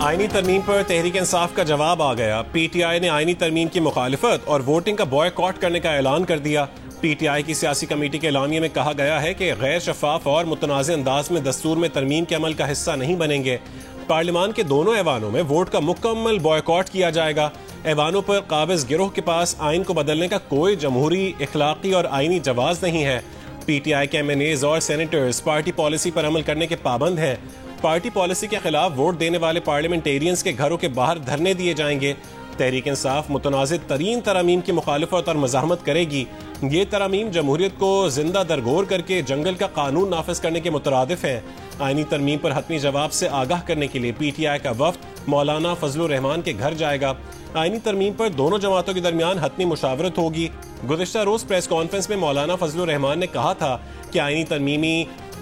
आईनी तरमीम पर तहरीक इंसाफ का जवाब आ गया। पीटीआई ने आईनी तरमीम की मुखालिफत और वोटिंग का बॉयकॉट करने का ऐलान कर दिया। पीटीआई की सियासी कमेटी के ऐलानिये में कहा गया है कि गैर शफाफ और मुतनाज़ अंदाज में दस्तूर में तरमीम के अमल का हिस्सा नहीं बनेंगे। पार्लियामान के दोनों ऐवानों में वोट का मुकम्मल बॉयकॉट किया जाएगा। ऐवानों पर काबिज गिरोह के पास आइन को बदलने का कोई जमहूरी, इखलाकी और आईनी जवाज नहीं है। पीटीआई के एमएनएज और सेनेटर्स पार्टी पॉलिसी पर अमल करने के पाबंद हैं। पार्टी पॉलिसी के खिलाफ वोट देने वाले पार्लियामेंटेरियंस के घरों के बाहर धरने दिए जाएंगे। तहरीक इंसाफ मुतनाज़िर तरीन तरामीम की मुखालिफत और मज़ाहमत करेगी। ये तरामीम जमहूरियत को जिंदा दरगोर करके जंगल का कानून नाफिज करने के मुतरादिफ हैं। आईनी तरमीम पर हतमी जवाब से आगाह करने के लिए पीटीआई का वफ्द मौलाना फजलुर रहमान के घर जाएगा। आईनी तरमीम पर दोनों जमातों के दरमियान हतमी मुशावरत होगी। गुज़िश्ता रोज प्रेस कॉन्फ्रेंस में मौलाना फजलुर रहमान ने कहा था कि आईनी तरमीमी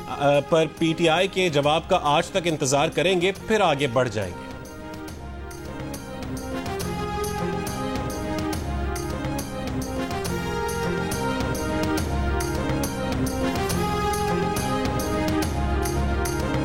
पर पीटीआई के जवाब का आज तक इंतजार करेंगे, फिर आगे बढ़ जाएंगे।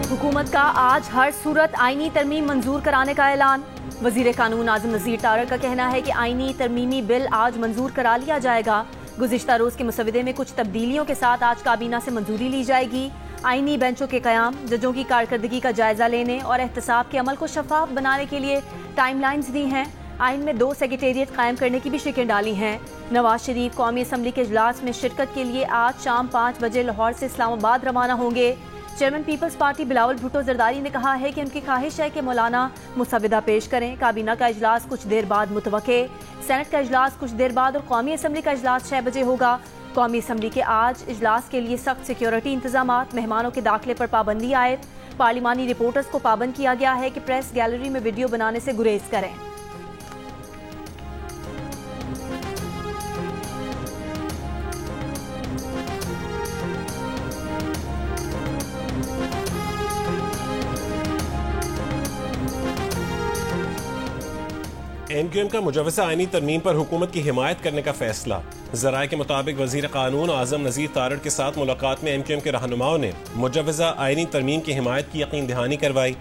हुकूमत का आज हर सूरत आईनी तरमीम मंजूर कराने का ऐलान। वजीर कानून आजम नज़ीर तारड़ का कहना है कि आईनी तरमीमी बिल आज मंजूर करा लिया जाएगा। गुज़िश्ता रोज के मुसविदे में कुछ तब्दीलियों के साथ आज काबीना से मंजूरी ली जाएगी। आईनी बेंचों के क़याम, जजों की कारकर्दगी का जायजा लेने और एहतसाब के अमल को शफाफ बनाने के लिए टाइमलाइंस दी हैं। आइन में 2 सेक्रेटेरिएट कायम करने की भी शिकें डाली हैं। नवाज शरीफ कौमी असम्बली के इजलास में शिरकत के लिए आज शाम 5 बजे लाहौर से इस्लामाबाद रवाना होंगे। Chairman People's Party Bilawal Bhutto Zardari ने कहा है कि उनकी ख्वाहिश है कि मौलाना मुसविदा पेश करें। काबीना का इजलास कुछ देर बाद मुतवक्के, सेनेट का इजलास कुछ देर बाद और कौमी असम्बली का इजलास 6 बजे होगा। कौमी असम्बली के आज इजलास के लिए सख्त सिक्योरिटी इंतजामात, मेहमानों के दाखिले पर पाबंदी आयद। पार्लिमानी रिपोर्टर्स को पाबंद किया गया है कि प्रेस गैलरी में वीडियो बनाने से गुरेज करें। एमक्यूएम का मुजवज़ा आईनी तरमीम पर हुकूमत की हिमायत करने का फैसला। ज़राए के मुताबिक वज़ीर कानून आज़म नज़ीर तारड़ के साथ मुलाकात में एमक्यूएम के रहनुमाओं ने मुजवज़ा आईनी तरमीम की हिमायत की यकीन दहानी करवाई।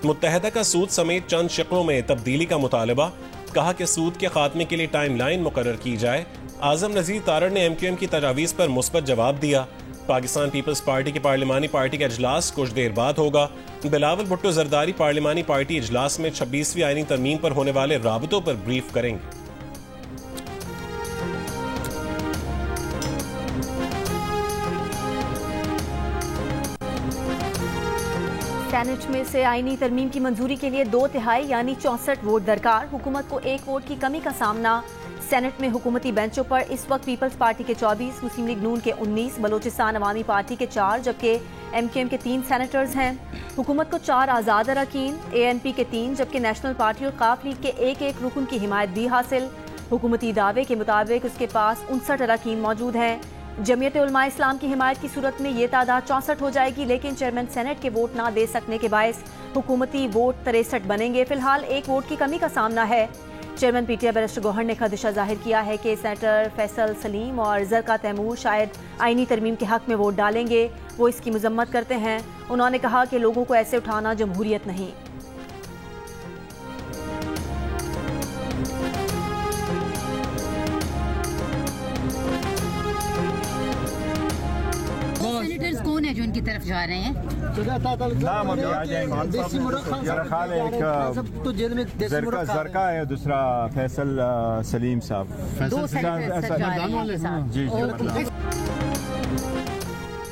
मुत्तहदा का सूद समेत चंद शिकलों में तब्दीली का मुतालबा। कहा कि सूद के खात्मे के लिए टाइम लाइन मुकर्रर की जाए। आज़म नज़ीर तारड़ ने एमक्यूएम की तजावीज़ पर मुस्बत जवाब दिया। पाकिस्तान पीपल्स पार्टी की पार्लिमानी पार्टी का इजलास कुछ देर बाद होगा। बिलावल भुट्टो जरदारी पार्लिमानी पार्टी इजलास में 26वीं आईनी तरमीम पर होने वाले राबतों पर ब्रीफ करेंगे। सेनेट में से आईनी तरमीम की मंजूरी के लिए 2/3 यानी 64 वोट दरकार। हुकूमत को 1 वोट की कमी का सामना। सेनेट में हुकूमती बेंचों पर इस वक्त पीपल्स पार्टी के 24, मुस्लिम लीग नून के 19, बलोचिस्तान अवामी पार्टी के 4 जबकि एमक्यूएम के 3 सेनेटर्स हैं। हुकूमत को 4 आज़ाद अरकान, एएनपी के 3 जबकि नेशनल पार्टी और काफ लीग के 1-1 रुकन की हिमायत भी हासिल। हुकूमती दावे के मुताबिक उसके पास 59 अरकान मौजूद हैं। जमीयत उलमा इस्लाम की हिमायत की सूरत में ये तादाद 64 हो जाएगी, लेकिन चेयरमैन सेनेट के वोट ना दे सकने के बायस हुकूमती वोट 63 बनेंगे। फिलहाल 1 वोट की कमी का सामना है। चेयरमैन पीटीआई बैरिस्टर गौहर ने खदशा जाहिर किया है कि सेनेटर फैसल सलीम और जरका तैमूर शायद आईनी तरमीम के हक में वोट डालेंगे। वो इसकी मजम्मत करते हैं। उन्होंने कहा कि लोगों को ऐसे उठाना जमहूरियत नहीं। सेनेटर्स कौन है जो इनकी तरफ जा रहे हैं? नाम अभी आ जाएंगे। जरका है, दूसरा फैसल सलीम साहब। 2 सेनेटर्स जा रहे हैं। जी।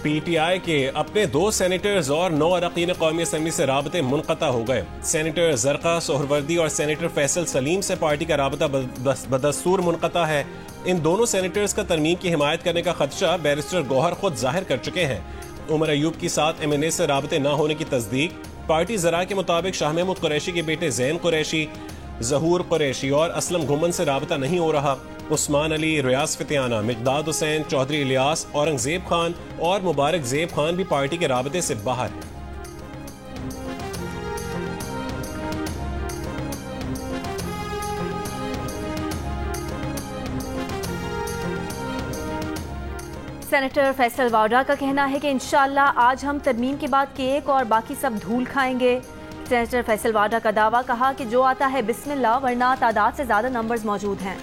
पीटीआई के अपने 2 सेनेटर्स और 9 अरकान कौमी असम्बली से राबते मुनक़ता हो गए। सेनेटर जरका सोहरवर्दी और सेनेटर फैसल सलीम से पार्टी का राबता बदस्तूर मुनक़ता है। इन दोनों सेनेटर्स का तरमीम की हिमायत करने का खदशा बैरिस्टर गौहर खुद जाहिर कर चुके हैं। उमर अयूब की साथ एमएनए से राबते न होने की तस्दीक। पार्टी ज़रा के मुताबिक शाह महमूद कुरैशी के बेटे जैन कुरैशी, जहूर कुरैशी और असलम घुमन से राबता नहीं हो रहा। उस्मान अली, रियाज फितियाना, मिकदाद हुसैन, चौधरी इलियास, औरंगजेब खान और मुबारक जेब खान भी पार्टी के राबते से बाहर हैं। सेनेटर फैसल वाडा का कहना है कि इंशाअल्लाह आज हम तरमीम के बाद केक और बाकी सब धूल खाएंगे। सेनेटर फैसल वाडा का दावा, कहा कि जो आता है बिस्मिल्लाह, वरना तादाद से ज्यादा नंबर्स मौजूद हैं।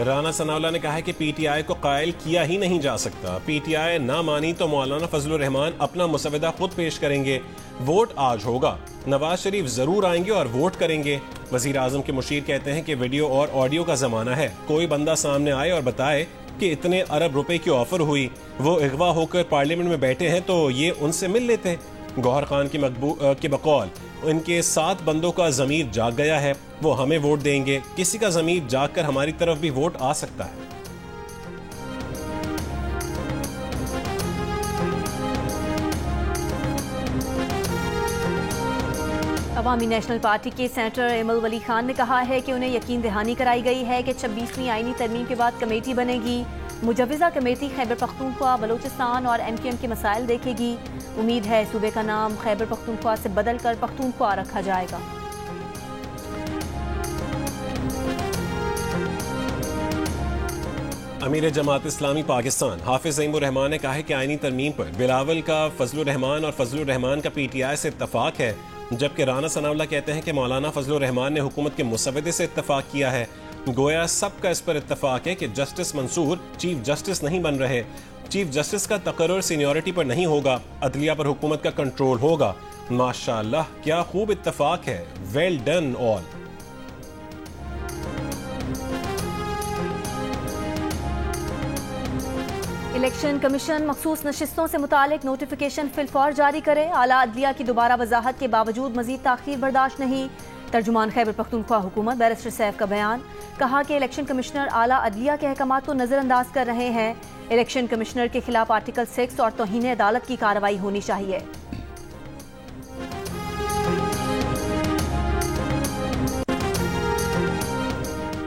राना सनाउल्लाह ने कहा है कि पीटीआई को कायल किया ही नहीं जा सकता। पीटीआई ना मानी तो मौलाना फजलुर रहमान अपना मुसवदा खुद पेश करेंगे। वोट आज होगा, नवाज शरीफ जरूर आएंगे और वोट करेंगे। वजीर आजम के मुशीर कहते हैं कि वीडियो और ऑडियो का जमाना है, कोई बंदा सामने आए और बताए कि इतने अरब रुपए की ऑफर हुई, वो अगवा होकर पार्लियामेंट में बैठे हैं तो ये उनसे मिल लेते। गौहर खान की बकौल उनके 7 बंदों का ज़मीर जाग गया है, वो हमें वोट देंगे। किसी का ज़मीर जाग कर हमारी तरफ भी वोट आ सकता है। अवामी नेशनल पार्टी के सेनेटर एमल वली खान ने कहा है कि उन्हें यकीन दहानी कराई गई है कि 26वीं आईनी तरमीम के बाद कमेटी बनेगी। मुजव्विज़ा कमेटी खैबर पख्तूनख्वा, बलोचिस्तान और MQM के मसाइल देखेगी। उम्मीद है सूबे का नाम खैबर पख्तूनख्वा से बदल कर पख्तूनख्वा रखा जाएगा। अमीर जमात इस्लामी पाकिस्तान हाफिज ज़ईमुर रहमान ने कहा है कि आईनी तरमीम पर बिलावल का फजलुर रहमान और फजलुर रहमान का PTI से इत्तफाक है, जबकि राना सनाउल्लाह कहते हैं कि मौलाना फजलुर रहमान ने हुकूमत के मुसवदे से इत्तफाक किया है। गोया सबका इस पर इत्तफाक है कि जस्टिस मंसूर चीफ जस्टिस नहीं बन रहे। चीफ जस्टिस का तकर्रुर सीनियरिटी पर नहीं होगा, अदलिया पर हुकूमत का कंट्रोल होगा। माशाअल्लाह, क्या खूब इत्तफाक है। Well done all. Election commission मखसूस नशिस्तों से मुतालिक नोटिफिकेशन फिलफौर जारी करे। आला अदलिया की दोबारा वजाहत के बावजूद मजीद ताखीर बर्दाश्त नहीं। तर्जुमान खैबर पख्तूनख्वा हुकूमत बैरिस्टर सैफ का बयान, कहा कि इलेक्शन कमिश्नर आला अदलिया के अहकामात को नजरअंदाज कर रहे हैं। इलेक्शन कमिश्नर के खिलाफ आर्टिकल 6 और तौहीन अदालत की कार्रवाई होनी चाहिए।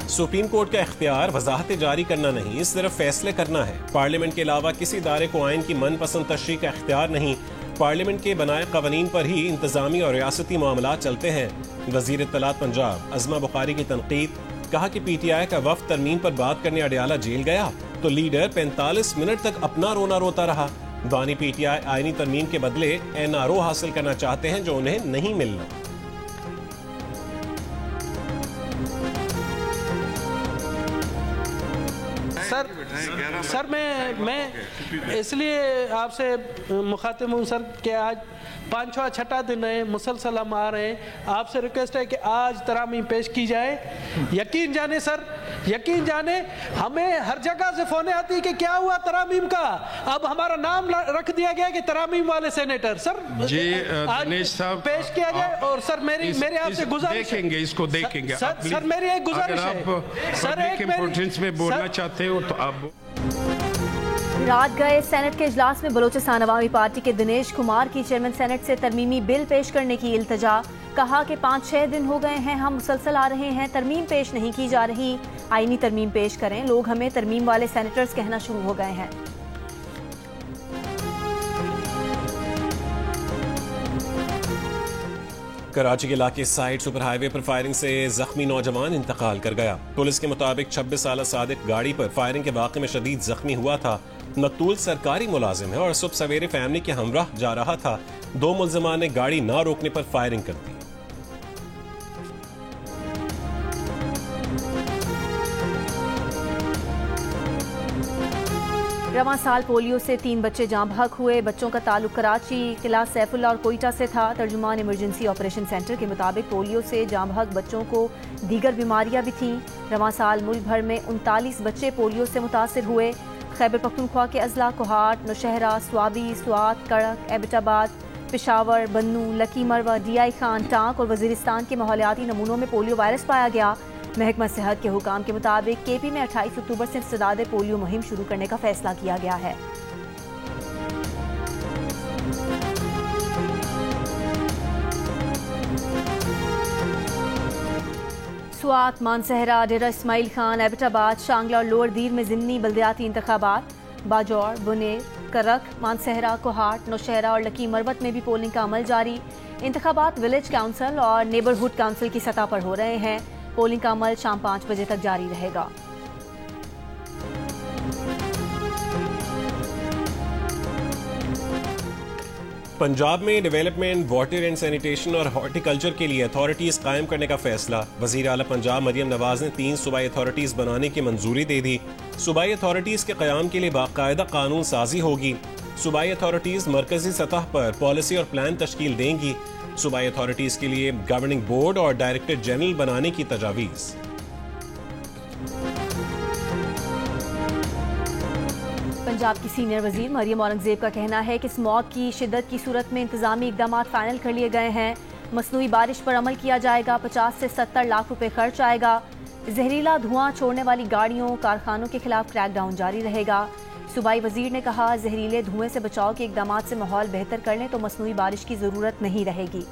सुप्रीम कोर्ट का इख्तियार वजाहतें जारी करना नहीं, सिर्फ फैसले करना है। पार्लियामेंट के अलावा किसी इदारे को आइन की मनपसंद तशरीह का इख्तियार नहीं। पार्लियामेंट के बनाए कवानीन पर ही इंतजामी और रियासती मामला चलते हैं। वजीर इत्तलात पंजाब अज़मा बुखारी की तनकीद, कहा कि PTI का वफ्द तरमीम पर बात करने अडयाला जेल गया तो लीडर 45 मिनट तक अपना रोना रोता रहा। बानी PTI आईनी तरमीम के बदले NRO हासिल करना चाहते हैं जो उन्हें नहीं मिलना। सर मैं इसलिए आपसे मुखातिब हूँ सर कि आज 5वां छठा दिन है, मुसलसल हम आ रहे हैं। आपसे रिक्वेस्ट है कि आज तरामीम पेश की जाए। यकीन जाने सर, यकीन जाने, हमें हर जगह से फोन आती है कि क्या हुआ तरामीम का। अब हमारा नाम रख दिया गया कि तरामीम वाले सेनेटर। सर जी दिनेश साहब पेश किया जाए। और सर मेरे आपसे गुजारिश, देखेंगे इसको देखेंगे। सर मेरी एक गुजारिश है सर, एक इम्पोर्टेंस में बोलना चाहते हो तो आप। रात गए सेनेट के इजलास में बलोचिस्तान अवामी पार्टी के दिनेश कुमार की चेयरमैन सेनेट से तरमीमी बिल पेश करने की इल्तजा। कहा कि 5-6 दिन हो गए हैं, हम मुसलसल आ रहे हैं, तरमीम पेश नहीं की जा रही। आईनी तरमीम पेश करें, लोग हमें तरमीम वाले सेनेटर्स कहना शुरू हो गए हैं। कराची के इलाके साइड सुपर हाईवे पर फायरिंग से जख्मी नौजवान इंतकाल कर गया। पुलिस के मुताबिक 26 साल सादिक गाड़ी पर फायरिंग के वाक़े में शदीद जख्मी हुआ था। मकतूल सरकारी मुलाजिम है और सुबह सवेरे फैमिली के हमराह जा रहा था। 2 मुल्ज़िमान ने गाड़ी ना रोकने पर फायरिंग कर दी। रवां साल पोलियो से 3 बच्चे जाँ बहक हुए। बच्चों का ताल्लुक कराची, किला सैफुल्ला और कोयटा से था। तर्जुमान इमरजेंसी ऑपरेशन सेंटर के मुताबिक पोलियो से जाँ बहक बच्चों को दीगर बीमारियां भी थीं। रवां साल मुल्क भर में 39 बच्चे पोलियो से मुतासर हुए। खैबर पख्तूनख्वा के अजला कोहाट, नौशहरा, स्वाबी, स्वात, कड़क, एबटाबाद, पेशावर, बन्नू, लकी मरवा, DI खान, टांक और वजीरिस्तान के माहौलियाती नमूनों में पोलियो वायरस पाया गया। महकमा सेहत के हुकाम के मुताबिक KP में 28 अक्टूबर से इंसदाद पोलियो मुहिम शुरू करने का फैसला किया गया है। स्वात, मानसहरा, डेरा इस्माइल खान, एबटाबाद, शांगला और लोअर दीर में ज़िमनी बल्दियाती इंतखाबात। बाजौर, बुनेर, करक, मानसहरा, कोहाट, नौशहरा और लकी मरवत में भी पोलिंग का अमल जारी। इंतखाबात विलेज काउंसिल और नेबरहुड काउंसिल की सतह पर हो रहे हैं। पोलिंग का अमल शाम 5 बजे तक जारी रहेगा। पंजाब में डेवलपमेंट, वाटर एंड सैनिटेशन और हॉर्टिकल्चर के लिए अथॉरिटीज कायम करने का फैसला। वजीर आला पंजाब मरियम नवाज ने 3 सूबाई अथॉरिटीज बनाने की मंजूरी दे दी। सूबाई अथॉरिटीज के कयाम के लिए बाकायदा कानून साजी होगी। सूबाई अथॉरिटीज मरकजी सतह पर पॉलिसी और प्लान तश्कील देंगी। सूबाई अथॉरिटीज के लिए गवर्निंग बोर्ड और डायरेक्टर जनरल बनाने की तजावीज़। पंजाब की सीनियर वजीर मरियम औरंगजेब का कहना है कि स्मॉग की शिद्दत की सूरत में इंतजामी इकदाम फाइनल कर लिए गए हैं। मसनूई बारिश पर अमल किया जाएगा। 50 से 70 लाख रुपए खर्च आएगा। जहरीला धुआं छोड़ने वाली गाड़ियों, कारखानों के खिलाफ क्रैकडाउन जारी रहेगा। सूबाई वजीर ने कहा, जहरीले धुएं से बचाव के इकदाम से माहौल बेहतर कर लें तो मसनूई बारिश की जरूरत नहीं रहेगी।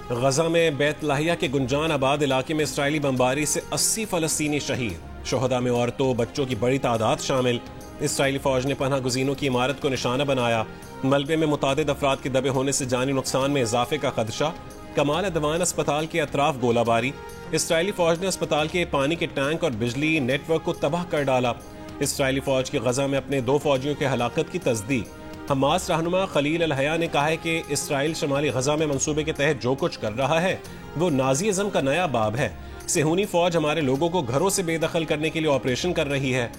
गजा में बैतलाहिया के गुंजान आबाद इलाके में इसराइली बमबारी से 80 फलस्तीनी शहीद। शोहदा में औरतों बच्चों की बड़ी तादाद शामिल। इसराइली फौज ने पनाह गुज़ीनों की इमारत को निशाना बनाया। मलबे में मुतादिद अफराद के दबे होने से जानी नुकसान में इजाफे का खदशा। कमाल अदवान अस्पताल के अतराफ गोलाबारी। इसराइली फौज ने अस्पताल के पानी के टैंक और बिजली नेटवर्क को तबाह कर डाला। इसराइली फौज की गजा में अपने 2 फौजियों की हलाकत की तस्दीक। हमास रहनुमा खलील अल हया ने कहा है कि इसराइल शमाली गजा में मंसूबे के तहत जो कुछ कर रहा है वो नाजीज़म का नया बाब है। सेहूनी फौज हमारे लोगों को घरों से बेदखल करने के लिए ऑपरेशन कर रही है।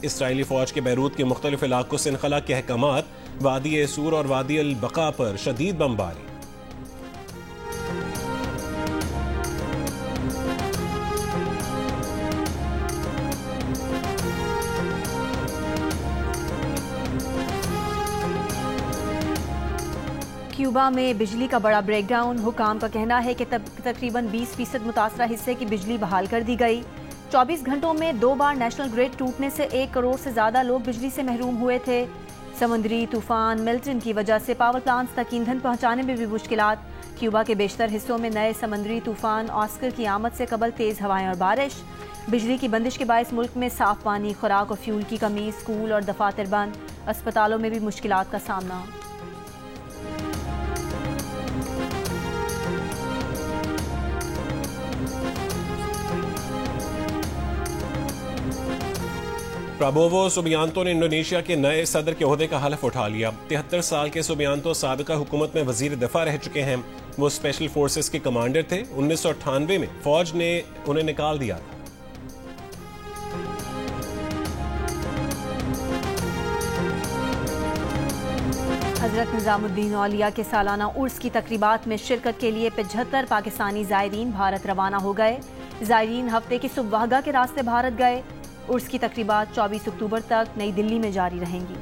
इसराइली फौज के बैरूत के मुख्तलिफ इलाकों से इनखला के अहकामात, वादी एसूर और वादी अल बका पर शदीद बमबारी। क्यूबा में बिजली का बड़ा ब्रेकडाउन। हुकाम का कहना है कि तकरीबन 20% मुतासरा हिस्से की बिजली बहाल कर दी गई। 24 घंटों में 2 बार नेशनल ग्रिड टूटने से 1 करोड़ से ज्यादा लोग बिजली से महरूम हुए थे। समुद्री तूफान मिल्टन की वजह से पावर प्लांट्स तक ईंधन पहुंचाने में भी मुश्किलात। क्यूबा के बेशतर हिस्सों में नए समुद्री तूफान ऑस्कर की आमद से कबल तेज हवाएं और बारिश। बिजली की बंदिश के बायस मुल्क में साफ पानी, खुराक और फ्यूल की कमी। स्कूल और दफातर बंद। अस्पतालों में भी मुश्किलात का सामना। प्राबोवो सुबियांतो ने इंडोनेशिया के नए सदर के ओहदे का हलफ उठा लिया। 73 साल के सुबियांतो साबिका हुकूमत में वजीर दिफा रह चुके हैं। वो स्पेशल फोर्सेस के कमांडर थे। 1998 में फौज ने उन्हें निकाल दिया था। हजरत निजामुद्दीन औलिया के सालाना उर्स की तकरीबात में शिरकत के लिए 75 पाकिस्तानी ज़ायरीन भारत रवाना हो गए। ज़ायरीन हफ्ते की सुबह के रास्ते भारत गए। उर्स की तकरीबात 24 अक्टूबर तक नई दिल्ली में जारी रहेंगी।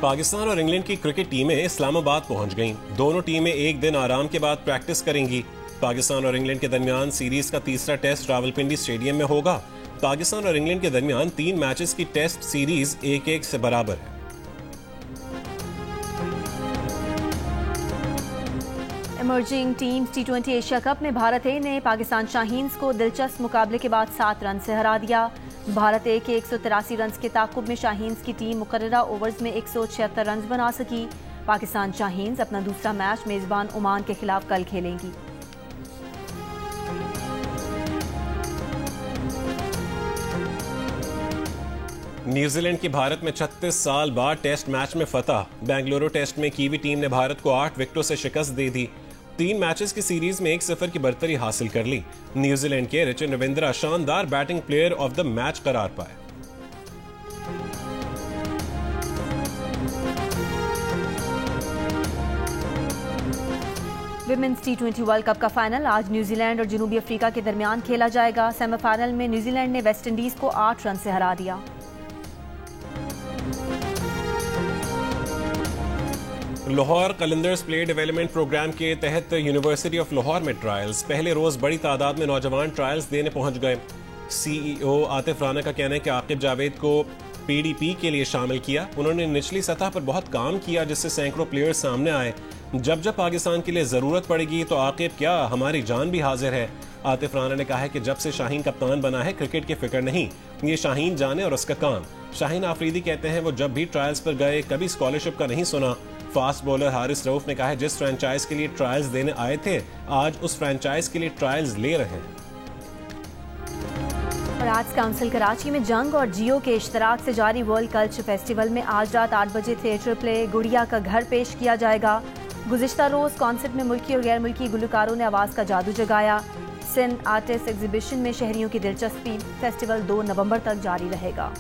पाकिस्तान और इंग्लैंड की क्रिकेट टीमें इस्लामाबाद पहुंच गईं। दोनों टीमें एक दिन आराम के बाद प्रैक्टिस करेंगी। पाकिस्तान और इंग्लैंड के दरमियान सीरीज का तीसरा टेस्ट रावलपिंडी स्टेडियम में होगा। पाकिस्तान और इंग्लैंड के दरमियान 3 मैचेस की टेस्ट सीरीज 1-1 से बराबर है। Emerging teams T20 Asia cup में भारत ए ने पाकिस्तान शाहीन्स को दिलचस्प मुकाबले के बाद 7 रन से हरा दिया। भारत ए के 183 रन के ताकुब में शाहीन्स की टीम मुकर्ररा ओवर्स में 176 रन बना सकी। पाकिस्तान शाहीन्स अपना दूसरा मैच मेजबान ओमान के खिलाफ कल खेलेंगी। न्यूजीलैंड की भारत में 36 साल बाद टेस्ट मैच में फतह। बेंगलुरु टेस्ट में कीवी टीम ने भारत को 8 विकेटों से शिकस्त दे दी। 3 मैचेस की सीरीज में 1-0 की बरतरी हासिल कर ली। न्यूजीलैंड के रचिन रविंद्रा शानदार batting player of the match करार पाए। विमेंस T20 वर्ल्ड कप का फाइनल आज न्यूजीलैंड और जनूबी अफ्रीका के दरमियान खेला जाएगा। सेमीफाइनल में न्यूजीलैंड ने वेस्ट इंडीज को 8 रन से हरा दिया। Lahore Qalandars play development programme के तहत यूनिवर्सिटी ऑफ लाहौर में ट्रायल्स। पहले रोज बड़ी तादाद में नौजवान ट्रायल्स देने पहुंच गए। CEO आतिफ राना का कहना है कि आकिब जावेद को PDP के लिए शामिल किया। उन्होंने निचली सतह पर बहुत काम किया जिससे सैकड़ों प्लेयर्स सामने आए। जब जब पाकिस्तान के लिए जरूरत पड़ेगी तो आकिब क्या हमारी जान भी हाजिर है। आतिफ राना ने कहा है कि जब से शाहीन कप्तान बना है क्रिकेट की फिक्र नहीं, ये शाहीन जाने और उसका काम। शाहीन आफरीदी कहते हैं वो जब भी ट्रायल्स पर गए कभी स्कॉलरशिप का नहीं सुना। फास्ट बॉलर हारिस रऊफ ने कहा है जिस फ्रेंचाइज के लिए ट्रायल्स देने आए थे आज उस फ्रेंचाइज के लिए ट्रायल्स ले रहे हैं। और आर्ट्स काउंसिल कराची में जंग और जियो के इश्तराक से जारी वर्ल्ड कल्चर फेस्टिवल में आज रात 8 बजे थिएटर प्ले गुड़िया का घर पेश किया जाएगा। गुज़िश्ता रोज कॉन्सर्ट में मुल्की और गैर मुल्की गुलकारों ने आवाज़ का जादू जगाया। सिंध आर्टिस्ट एग्जीबिशन में शहरियों की दिलचस्पी। फेस्टिवल 2 नवंबर तक जारी रहेगा।